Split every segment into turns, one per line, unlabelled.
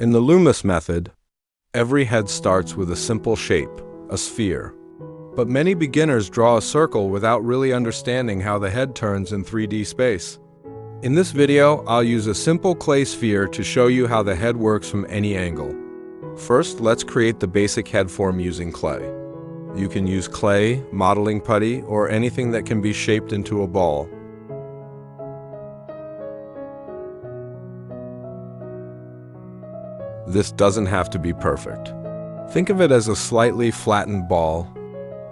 In the Loomis method, every head starts with a simple shape, a sphere. But many beginners draw a circle without really understanding how the head turns in 3D space. In this video, I'll use a simple clay sphere to show you how the head works from any angle. First, let's create the basic head form using clay. You can use clay, modeling putty, or anything that can be shaped into a ball. This doesn't have to be perfect. Think of it as a slightly flattened ball.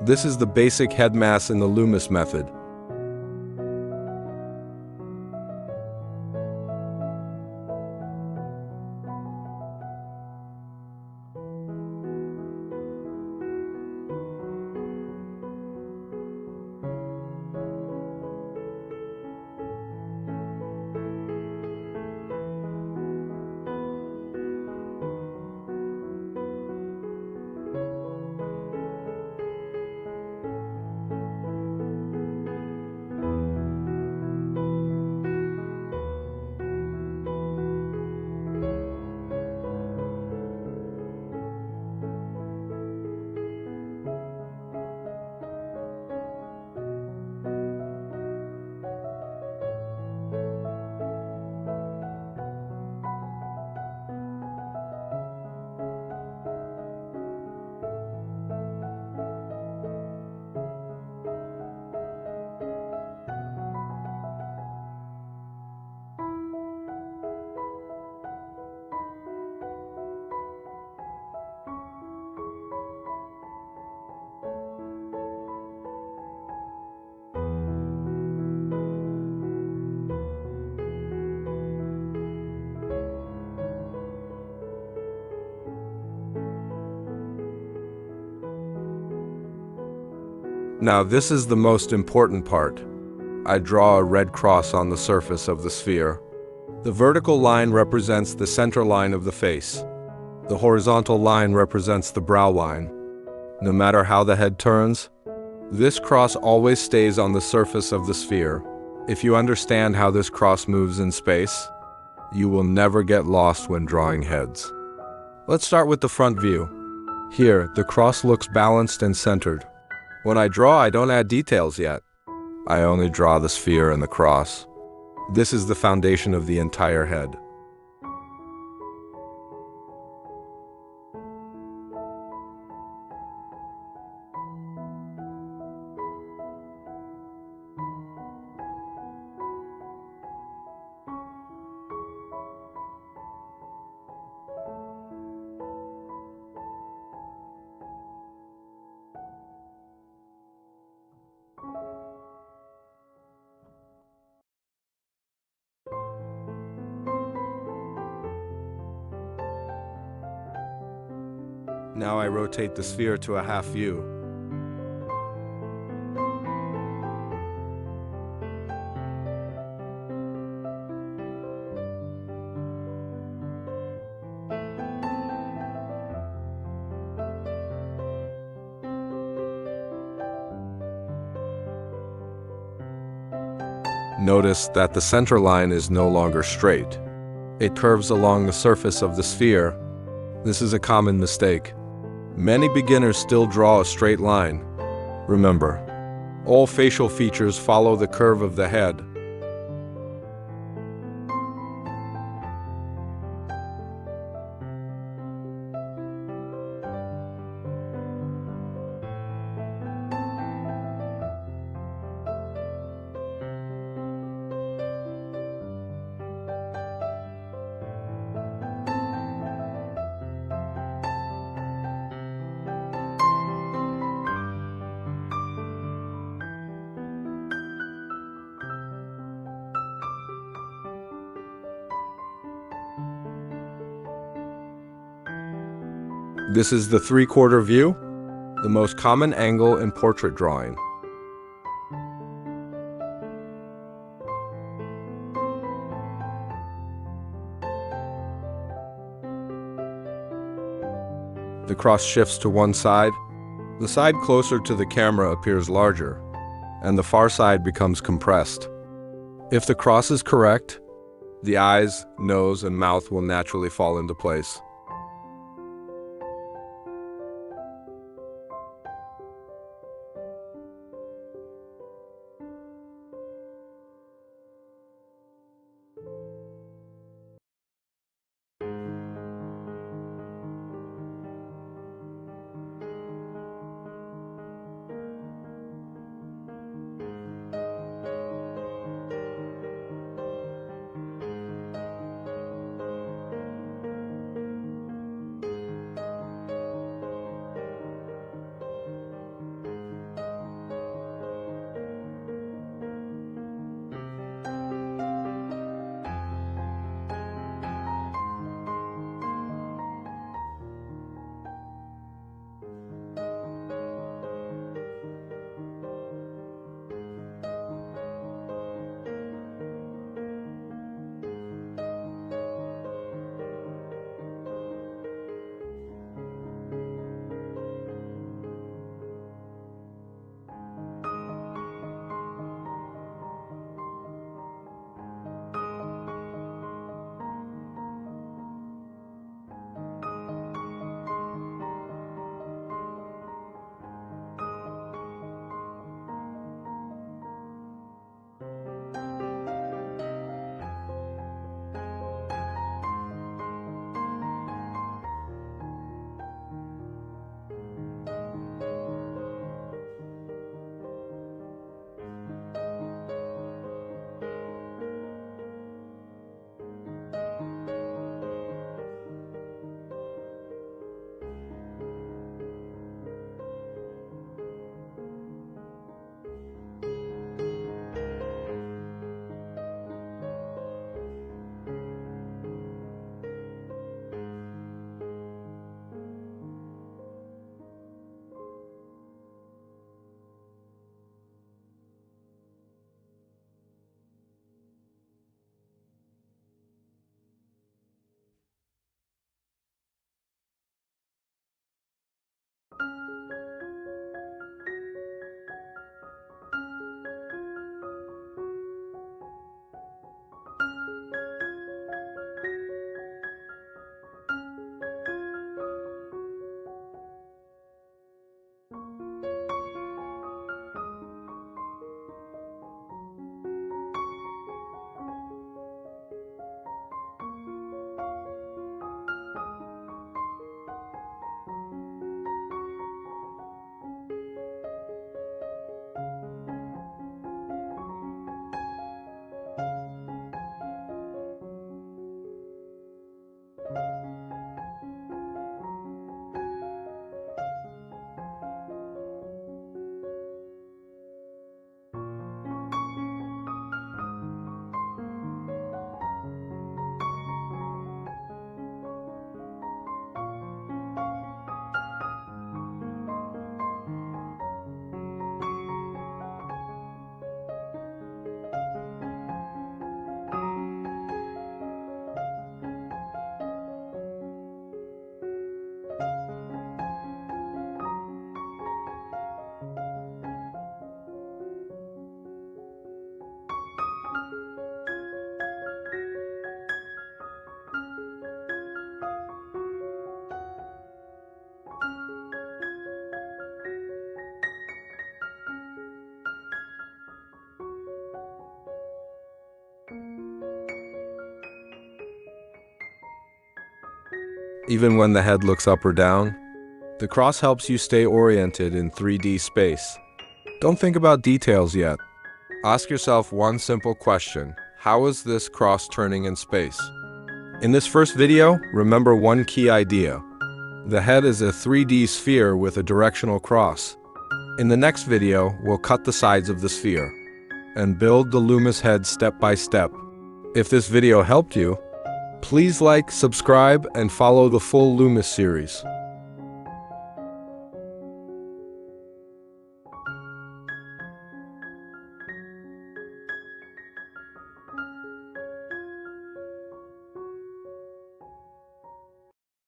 This is the basic head mass in the Loomis method. Now this is the most important part. I draw a red cross on the surface of the sphere. The vertical line represents the center line of the face. The horizontal line represents the brow line. No matter how the head turns, this cross always stays on the surface of the sphere. If you understand how this cross moves in space, you will never get lost when drawing heads. Let's start with the front view. Here, the cross looks balanced and centered. When I draw, I don't add details yet. I only draw the sphere and the cross. This is the foundation of the entire head. Now I rotate the sphere to a half view. Notice that the center line is no longer straight. It curves along the surface of the sphere. This is a common mistake. Many beginners still draw a straight line. Remember, all facial features follow the curve of the head. This is the 3/4 view, the most common angle in portrait drawing. The cross shifts to one side. The side closer to the camera appears larger, and the far side becomes compressed. If the cross is correct, The eyes, nose, and mouth will naturally fall into place. Even when the head looks up or down, the cross helps you stay oriented in 3D space. Don't think about details yet. Ask yourself one simple question: how is this cross turning in space? In this first video, remember one key idea. The head is a 3D sphere with a directional cross. In the next video, we'll cut the sides of the sphere and build the Loomis head step by step. If this video helped you, please like, subscribe, and follow the full Loomis series.